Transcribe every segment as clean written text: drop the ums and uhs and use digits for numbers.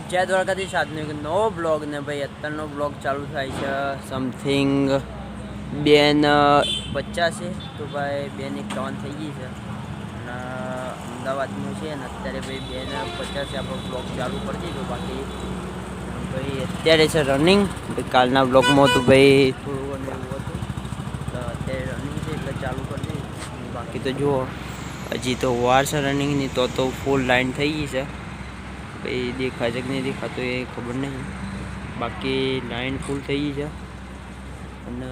જય દ્વારકાથી આજનો એક નવો બ્લોગ ને ભાઈ અત્યારનો બ્લોગ ચાલુ થાય છે સમથિંગ 2:50 તો ભાઈ 2:51 થઈ ગઈ છે અને અમદાવાદનું છે ને અત્યારે ભાઈ 2:50 આપણો બ્લોગ ચાલુ કરી દીધો બાકી ભાઈ અત્યારે છે રનિંગ કાલના બ્લોગમાં તો ભાઈ થોડું ઘણું એવું હતું તો અત્યારે રનિંગ છે એટલે ચાલુ કરી દીધું બાકી તો જુઓ હજી તો વાર છે રનિંગની તો ફૂલ લાઈન થઈ ગઈ છે ભાઈ દેખાય છે કે નહીં દેખાતો એ ખબર નહીં બાકી લાઈન ફૂલ થઈ ગઈ છે અને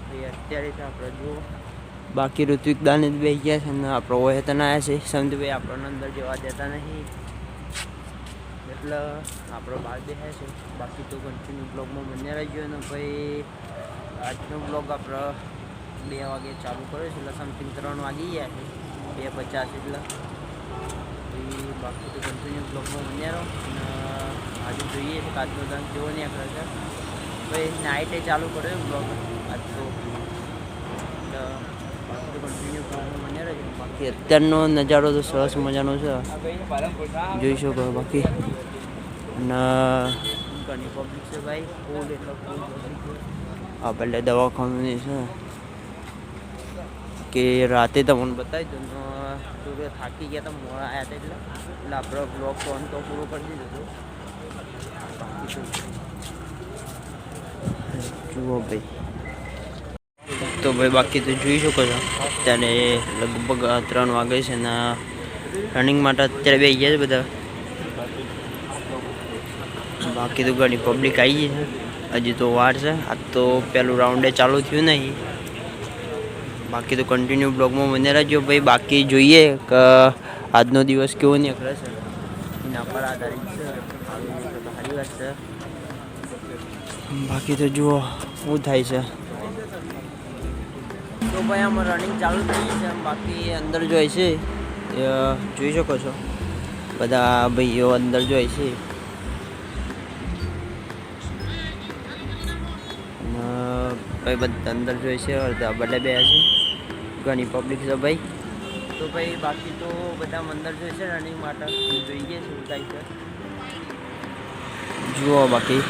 ભાઈ અત્યારે તો આપણે જુઓ બાકી ઋત્વિક દાને જ બેસી ગયા છે અને આપણો હોય તો ના આવ્યા છે સમજ ભાઈ આપણને અંદર જવા દેતા નહીં એટલે આપણો બહાર બેસાય છે બાકી તો કન્ટિન્યુ બ્લોગમાં બન્યા રહેજો અને ભાઈ આજનો બ્લોગ આપણે 2 વાગે ચાલુ કર્યો છે એટલે સમથિંગ 3 વાગી ગયા છે 2:50 એટલે બાકી તો કન્ટિન્યુ બ્લોગમાં બન્યા રહો અને આજે જોઈએ છે આજનો દાન કેવો નહીં આખરે છે ભાઈ નાઇટે ચાલુ કર્યો બ્લોગ આજ તો બાકી તો કન્ટિન્યુ બ્લોગમાં બન્યા રહેજો બાકી અત્યારનો નજારો તો સરસ મજાનો છે જોઈ શકો બાકી અને ઘણી પબ્લિક છે ભાઈ ફૂલ એટલે ફૂલ પબ્લિક આ પહેલે દવાખાનાની છે કે રાતે તમને બતાવી દઉં થોડું થાકી ગયા હતા મોડા આવ્યા હતા એટલે આપણો બ્લોગ તો અંત પૂરો કરી દીધો હતો જુઓ ભાઈ તો ભાઈ બાકી તો જોઈ શકો છો અત્યારે લગભગ 3 વાગે છે ને રનિંગ માટે અત્યારે બે ગયા છે બધા બાકી તો ઘણી પબ્લિક આવી ગઈ છે હજી તો વાર છે આજ તો પહેલું રાઉન્ડે ચાલુ થયું નહીં બાકી તો કન્ટિન્યુ બ્લોગમાં બને રહેજો ભાઈ બાકી જોઈએ કે આજનો દિવસ કેવો નીકળે છે એના પર આધારિત છે સારી વાત છે બાકી તો જુઓ શું થાય છે તો ભાઈ આમાં રનિંગ ચાલુ થઈ ગઈ છે બાકી અંદર જોઈએ છે જોઈ શકો છો બધા ભાઈઓ અંદર જોઈએ છે ભાઈ બધા અંદર જોઈએ છે અડધા બધા બે છે ઘણી પબ્લિક છે ભાઈ તો ભાઈ બાકી તો બધા અંદર જોઈએ છે રનિંગ માટે જોઈએ શું થાય છે જુઓ બાકી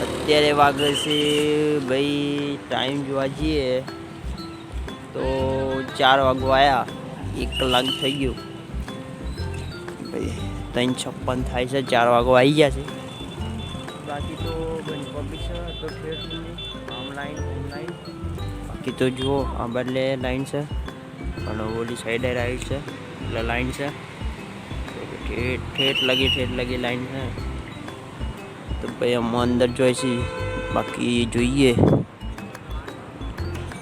અત્યારે વાગે છે ભાઈ ટાઈમ જોવા જઈએ તો 4 વાગવા આવ્યા 1 કલાક થઈ ગયું ભાઈ 3:56 થાય છે 4 વાગવા આવી ગયા છે બાકી તો ઘણી પબ્લિક છે તો ઓનલાઈન બાકી તો જુઓ આ બદલે લાઈન છે અને ઓલી સાઈડે રાઈડ છે એટલે લાઈન છે ઠેઠ લગી લાઈન છે તો ભાઈ અમે અંદર જોઈએ છીએ બાકી જોઈએ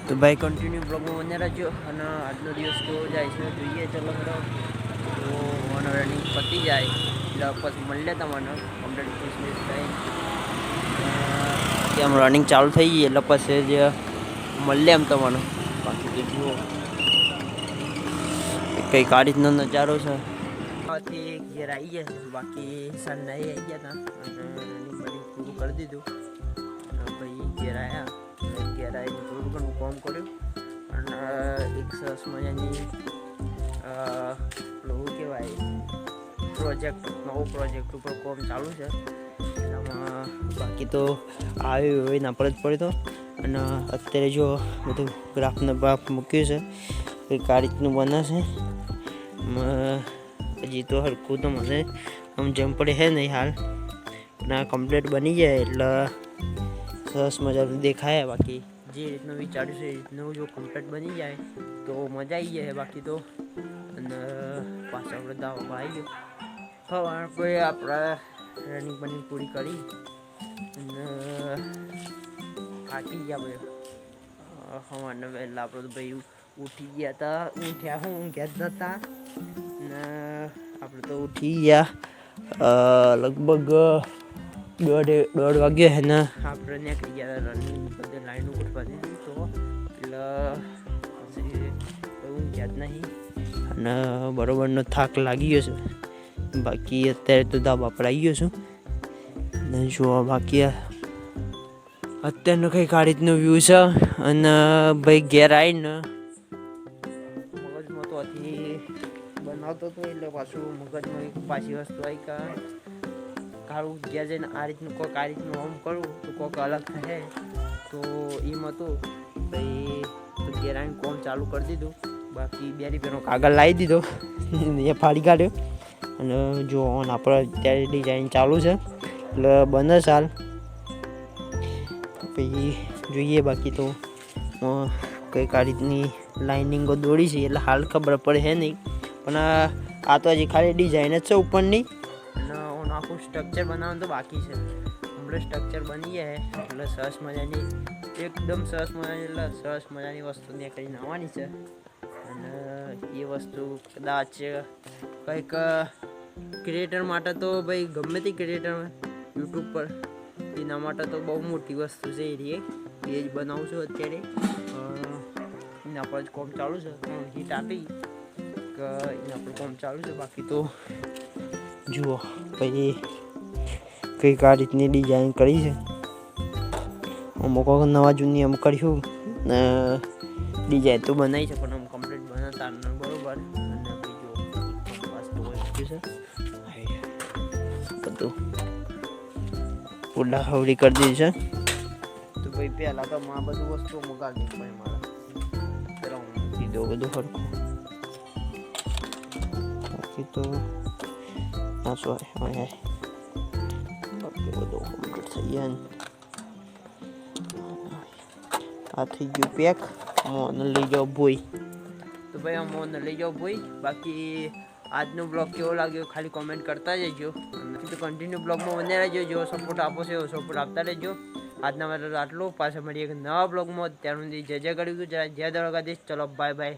તો ભાઈ કન્ટિન્યુ બ્લોગમાં બને રહેજો અને આજનો દિવસ કેવો જાય છે જોઈએ ચલો બરો તો મને રનિંગ પતી જાય એટલે પછી મળીએ તમને કમ્પ્લીટ 30 મિનિટ થાય બાકી આમ રનિંગ ચાલુ થઈ ગઈ એટલે પછી જ મળીએ એમ તમને બાકી તો જુઓ કંઈક આ રીતનો નજારો છે થી ઘેર આવી ગયા છે બાકી સન્ડે આવી ગયા હતા અને રનિંગ પૂરું કરી દીધું ભાઈ ઘેર આવીને થોડું ઘણું કામ કર્યું અને એક સરસ મજાની શું કહેવાય નવો પ્રોજેક્ટ ઉપર કામ ચાલુ છે એમાં બાકી તો આવ્યું હોય ના પર જ પડ્યો અને અત્યારે જો બધું ગ્રાફનો બાફ મૂક્યું છે કંઈક આ રીતનું બને છે હજી તો હરખું તો મને આમ જેમ પડે છે નહીં હાલ ના કમ્પ્લીટ બની જાય એટલે સરસ મજાનું દેખાય બાકી જે રીતનું વિચાર્યું છે એ રીતનું જો કમ્પ્લીટ બની જાય તો મજા આવી જાય બાકી તો અને પાછા આપણે દાવામાં આવી ગયો હવે આપણે આપણા રનિંગ બની પૂરી કરી અને થાકી ગયા ભાઈ સવારને વહેલા આપણે તો ભાઈ ઉઠી ગયા હતા ઊંઘ્યા જ નહોતા ને આપણે તો ઉઠી ગયા લગભગ 1:30 વાગ્યા હે ને આપણે નીકળી ગયા રનિંગ બધે લાઈન ઉઠવા દીધી તો એટલે પછી ઊંઘ્યા જ નહીં અને બરોબરનો થાક લાગી ગયો છે બાકી અત્યારે તો ધાબા પર આવી ગયો છું ને જોવા બાકી અત્યારનો કંઈક આ રીતનો વ્યૂ છે અને ભાઈ ઘેર આવીને મગજમાં તો હતી બનાવતો નહોતો તો એટલે પાછું મગજમાં એક પાછી વસ્તુ આવી કે કાળું ગયા જઈને આ રીતનું કોઈક આ રીતનું આમ કરું તો કોઈક અલગ થાય તો એમ હતું ભાઈ તો ગેરાઈને કોમ ચાલુ કરી દીધું. બાકી 2 રૂપિયાનો કાગળ લાવી દીધો એ ફાડી કાઢ્યો અને જો ઓન આપણે અત્યારે ડિઝાઇન ચાલુ છે એટલે બને સાલ પછી જોઈએ. બાકી તો કંઈક આ રીતની લાઇનિંગો દોડી છે એટલે હાલ ખબર પડે છે નહીં, પણ આ તો હજી ખાલી ડિઝાઇન જ છે ઉપરની અને ઓન આખું સ્ટ્રક્ચર બનાવવાનું તો બાકી છે. હમણાં સ્ટ્રક્ચર બની જાય એટલે સરસ મજાની એકદમ સરસ મજાની એટલે સરસ મજાની વસ્તુ નીકળીને આવવાની છે. અને એ વસ્તુ કદાચ કંઈક ક્રિએટર માટે તો ભાઈ ગમે તે ક્રિએટર યુટ્યુબ પર એના માટે તો બહુ મોટી વસ્તુ છે. એ જ બનાવું છું અત્યારે, એના પર જ કોમ ચાલુ છે. હિટ આપી કે એના પર કોમ ચાલુ છે. બાકી તો જુઓ ભાઈ કંઈક આ રીતની ડિઝાઇન કરી છે. અમુક નવા જૂની અમુક કર્યું ને ડિઝાઇન તો બનાવી છે પણ આમ કમ્પ્લીટ બનાવતા બરોબર. અને બીજું વસ્તુ છે બધું ઉડા હવડી કરી દીધી છે. તો ભાઈ પહેલાં તો આ બધું વસ્તુ મગાવી દે ભાઈ મારા કીધું બધું સરખું. બાકી તો હા સોરી બાકી બધું કમ્પ્લીટ થઈ ગયા ને આ થઈ ગયું પેક. મોને લઈ જાઓ ભોઈ. તો ભાઈ આ મોને લઈ જાઓ ભોઈ. બાકી આજનો બ્લોગ કેવો લાગ્યો ખાલી કોમેન્ટ કરતા જજો. તો કન્ટિન્યુ બ્લોગમાં બને રહેજો. જેવો સપોર્ટ આપો છો એવો સપોર્ટ આપતા રહેજો. આજના માટે આટલું. પાછા મળીએ એક નવા બ્લોગમાં. ત્યાર સુધી જય જય કર્યું જય દ્વારકાધીશ. ચલો બાય બાય.